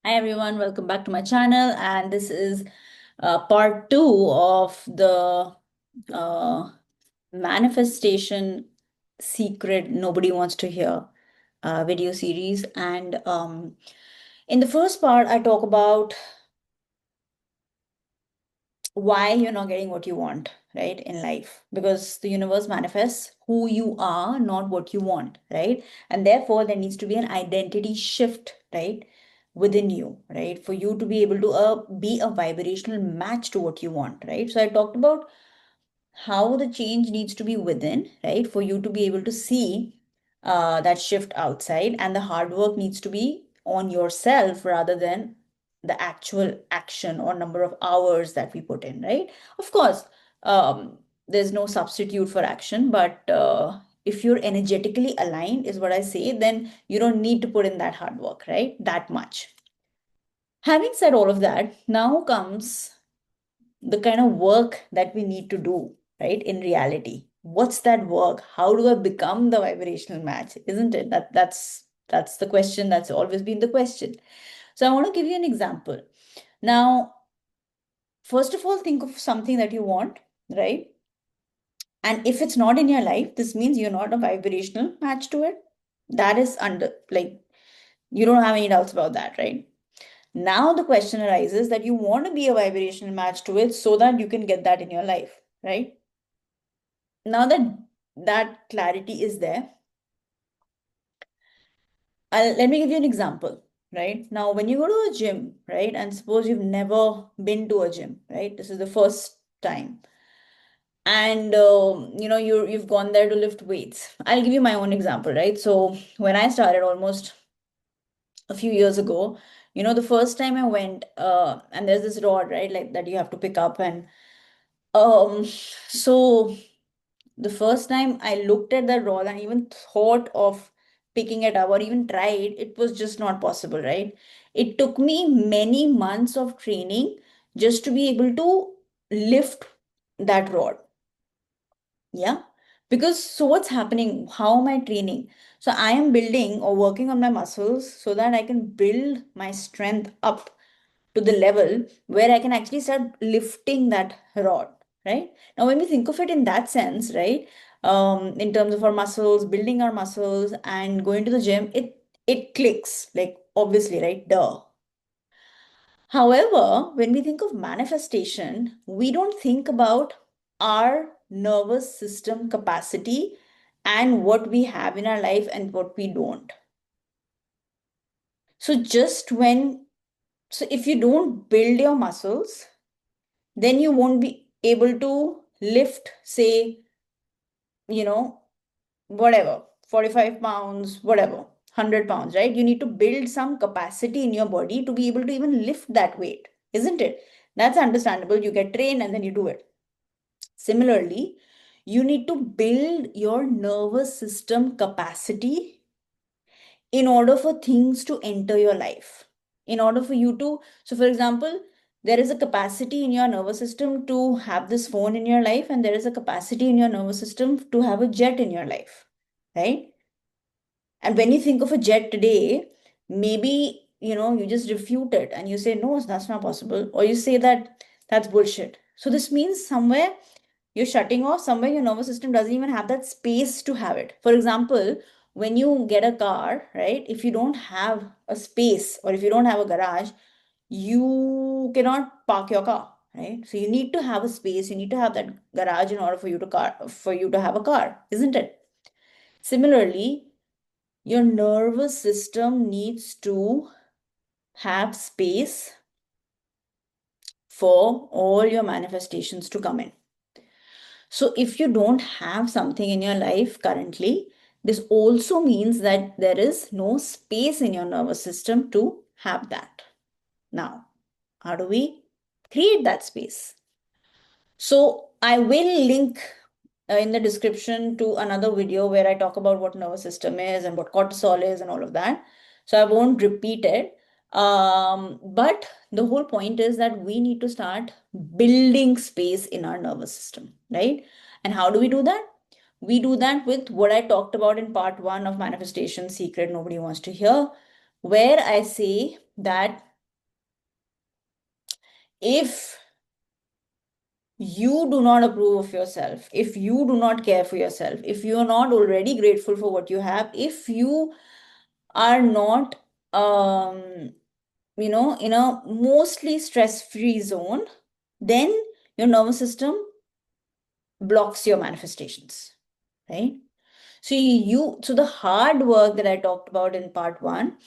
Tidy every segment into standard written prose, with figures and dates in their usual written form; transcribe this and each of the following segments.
Hi everyone, welcome back to my channel, and this is part two of the uh, manifestation secret nobody wants to hear video series. And in the first part, I talk about why you're not getting what you want, right, in life, because the universe manifests who you are, not what you want, right? And therefore there needs to be an identity shift, right, within you, right, for you to be able to be a vibrational match to what you want, right? So I talked about how the change needs to be within, right, for you to be able to see that shift outside, and the hard work needs to be on yourself rather than the actual action or number of hours that we put in, right? Of course, there's no substitute for action, but if you're energetically aligned, is what I say, then you don't need to put in that hard work, right? That much. Having said all of that, now comes the kind of work that we need to do, right? In reality, what's that work? How do I become the vibrational match? Isn't it? That's the question. That's always been the question. So I want to give you an example. Now, first of all, think of something that you want, right? And if it's not in your life, this means you're not a vibrational match to it. That is under, like, you don't have any doubts about that, right? Now the question arises that you want to be a vibrational match to it so that you can get that in your life, right? Now that that clarity is there, let me give you an example, right? Now, when you go to a gym, right, and suppose you've never been to a gym, right? This is the first time, and you've gone there to lift weights. I'll give you my own example, right? So when I started almost a few years ago, the first time I went, and there's this rod, right, like that you have to pick up, and so the first time I looked at that rod and even thought of picking it up or even tried, it was just not possible, right? It took me many months of training just to be able to lift that rod. Yeah. Because so what's happening? How am I training? So I am building or working on my muscles so that I can build my strength up to the level where I can actually start lifting that rod, right? Now, when we think of it in that sense, right, in terms of our muscles, building our muscles, and going to the gym, it clicks, like obviously, right? Duh. However, when we think of manifestation, we don't think about our nervous system capacity and what we have in our life and what we don't. So just when, so if you don't build your muscles, then you won't be able to lift, say, you know, whatever, 45 pounds, whatever, 100 pounds, right? You need to build some capacity in your body to be able to even lift that weight, isn't it? That's understandable. You get trained and then you do it. Similarly, you need to build your nervous system capacity in order for things to enter your life. In order for you to, so for example, there is a capacity in your nervous system to have this phone in your life, and there is a capacity in your nervous system to have a jet in your life, right? And when you think of a jet today, maybe you just refute it and you say, no, that's not possible, or you say that that's bullshit. So this means somewhere you're shutting off, somewhere your nervous system doesn't even have that space to have it. For example, when you get a car, right, if you don't have a space or if you don't have a garage, you cannot park your car, right? So you need to have a space, you need to have that garage in order for you to have a car, isn't it? Similarly, your nervous system needs to have space for all your manifestations to come in. So if you don't have something in your life currently, this also means that there is no space in your nervous system to have that. Now, how do we create that space? So I will link in the description to another video where I talk about what nervous system is and what cortisol is and all of that. So I won't repeat it. But the whole point is that we need to start building space in our nervous system, right? And how do we do that? We do that with what I talked about in part 1 of Manifestation Secret Nobody Wants to Hear, where I say that If you do not approve of yourself, if you do not care for yourself, if you are not already grateful for what you have, if you are not, um, in a mostly stress-free zone, then your nervous system blocks your manifestations, right? So the hard work that I talked about in part one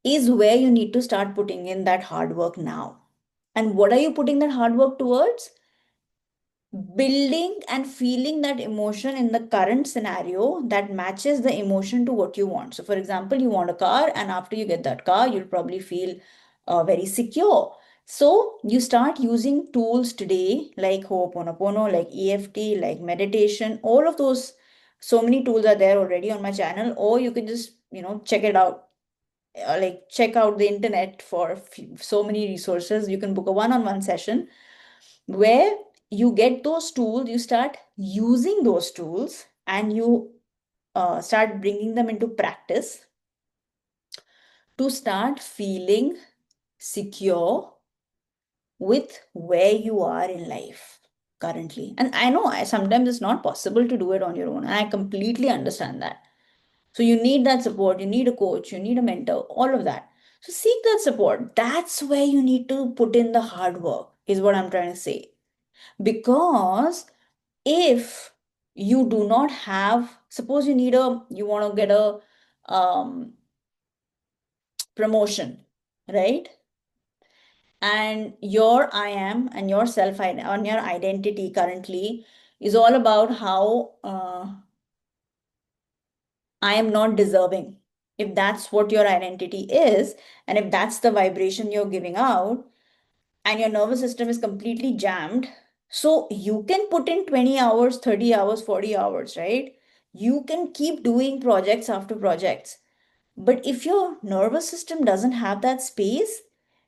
is where you need to start putting in that hard work now. And what are you putting that hard work towards? Building and feeling that emotion in the current scenario that matches the emotion to what you want. So, for example, you want a car, and after you get that car, you'll probably feel very secure. So, you start using tools today like Ho'oponopono, like EFT, like meditation, all of those. So many tools are there already on my channel, or you can just, check it out. Like, check out the internet for so many resources. You can book a one-on-one session where you get those tools, you start using those tools, and you start bringing them into practice to start feeling secure with where you are in life currently. And I know sometimes it's not possible to do it on your own, and I completely understand that. So you need that support, you need a coach, you need a mentor, all of that. So seek that support. That's where you need to put in the hard work, is what I'm trying to say. Because if you do not have, suppose you want to get a um, promotion, right? And your I am and your self on your identity currently is all about how I am not deserving. If that's what your identity is, and if that's the vibration you're giving out, and your nervous system is completely jammed, so you can put in 20 hours, 30 hours, 40 hours, right? You can keep doing projects after projects. But if your nervous system doesn't have that space,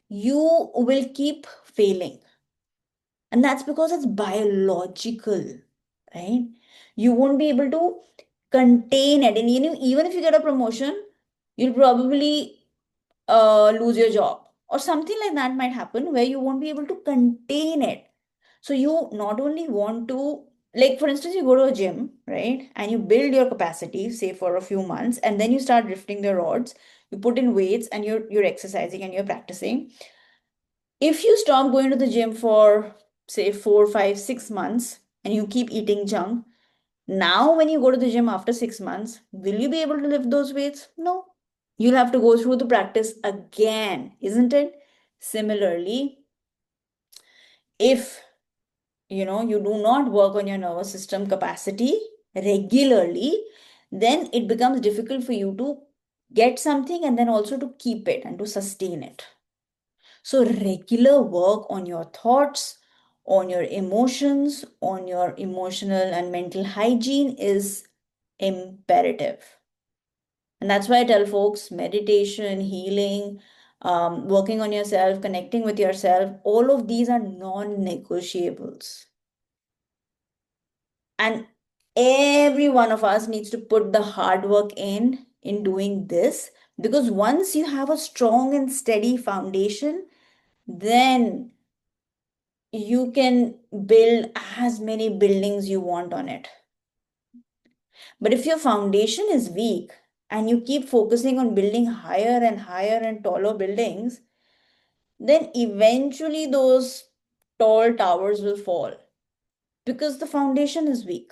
you will keep failing. And that's because it's biological, right? You won't be able to contain it. And even if you get a promotion, you'll probably lose your job, or something like that might happen where you won't be able to contain it. So you not only want to, like, for instance, you go to a gym, right? And you build your capacity, say for a few months, and then you start lifting the rods, you put in weights, and you're exercising and you're practicing. If you stop going to the gym for, say, 4, 5, 6 months, and you keep eating junk, now when you go to the gym after 6 months, will you be able to lift those weights? No. You'll have to go through the practice again, isn't it? Similarly, if you do not work on your nervous system capacity regularly, then it becomes difficult for you to get something and then also to keep it and to sustain it. So, regular work on your thoughts, on your emotions, on your emotional and mental hygiene is imperative. And that's why I tell folks meditation, healing, working on yourself, connecting with yourself, all of these are non negotiables. And every one of us needs to put the hard work in doing this, because once you have a strong and steady foundation, then you can build as many buildings you want on it. But if your foundation is weak and you keep focusing on building higher and higher and taller buildings, then eventually those tall towers will fall because the foundation is weak.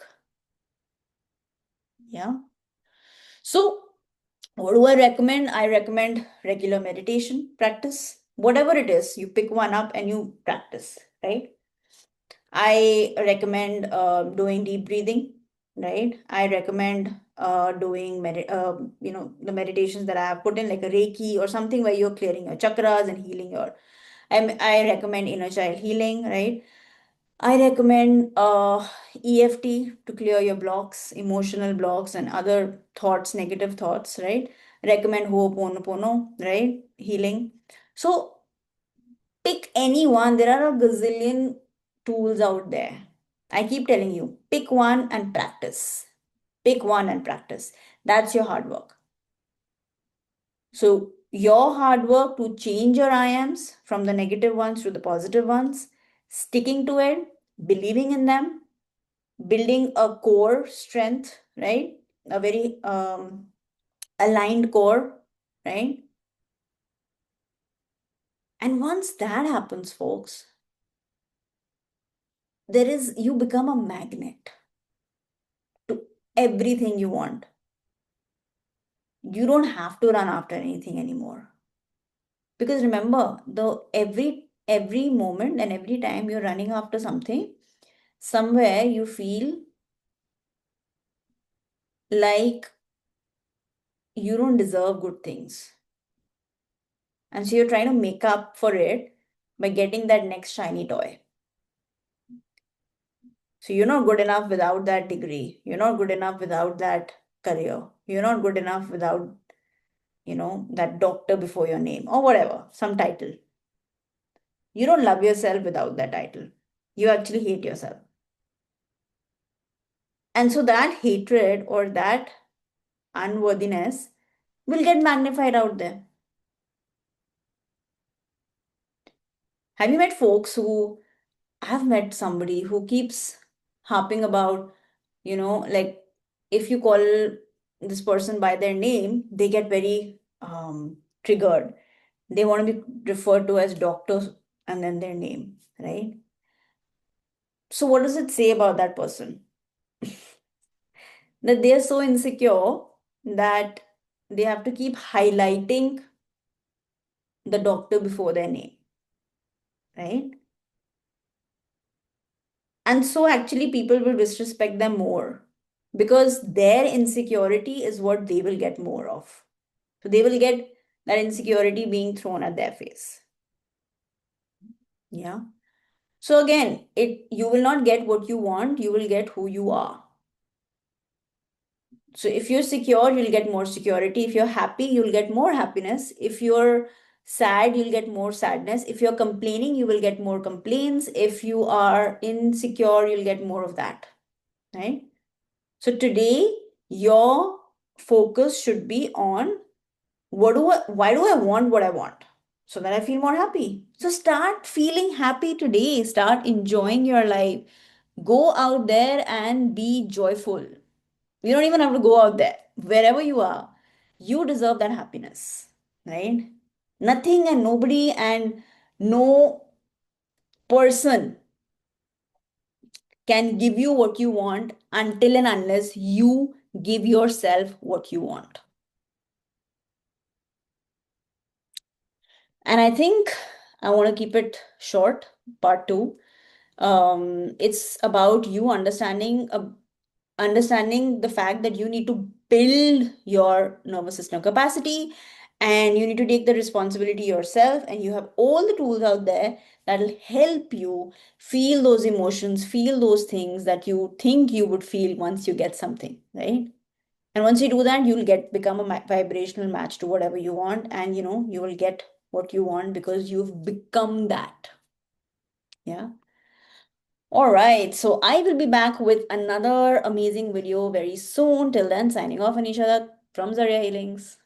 Yeah. So, what do I recommend? I recommend regular meditation practice. Whatever it is, you pick one up and you practice, right? I recommend doing deep breathing, right? I recommend doing the meditations that I have put in, like a Reiki or something where you're clearing your chakras and healing your. I recommend inner child healing, right? I recommend EFT to clear your blocks, emotional blocks, and other thoughts, negative thoughts, right? Recommend Ho'oponopono, right? Healing. So pick any one. There are a gazillion tools out there. I keep telling you, pick one and practice. Pick one and practice. That's your hard work. So Your hard work to change your I ams from the negative ones to the positive ones, sticking to it, believing in them, building a core strength, right? A very aligned core, right? And once that happens, folks, you become a magnet to everything you want. You don't have to run after anything anymore. Because remember, the every moment and every time you're running after something, somewhere you feel like you don't deserve good things. And so you're trying to make up for it by getting that next shiny toy. So you're not good enough without that degree. You're not good enough without that career. You're not good enough without, that doctor before your name or whatever, some title. You don't love yourself without that title. You actually hate yourself. And so that hatred or that unworthiness will get magnified out there. Have you met folks who I've met somebody who keeps harping about, like if you call this person by their name, they get very triggered. They want to be referred to as doctors and then their name, right? So, what does it say about that person? That they are so insecure that they have to keep highlighting the doctor before their name, right? And so, actually, people will disrespect them more because their insecurity is what they will get more of. So, they will get that insecurity being thrown at their face. Yeah. So, again, you will not get what you want, you will get who you are. So if you're secure, you'll get more security. If you're happy, you'll get more happiness. If you're sad, you'll get more sadness. If you're complaining, you will get more complaints. If you are insecure, you'll get more of that, right? So today, your focus should be on why do I want what I want? So that I feel more happy. So start feeling happy today. Start enjoying your life. Go out there and be joyful. You don't even have to go out there. Wherever you are, you deserve that happiness, right? Nothing and nobody and no person can give you what you want until and unless you give yourself what you want. And I think I want to keep it short, part two. It's about you understanding the fact that you need to build your nervous system capacity and you need to take the responsibility yourself, and you have all the tools out there that will help you feel those emotions, feel those things that you think you would feel once you get something, right? And once you do that, you'll become a vibrational match to whatever you want, and you will get what you want because you've become that. Yeah. All right, so I will be back with another amazing video very soon. Till then, signing off, Anisha from Zaria Healings.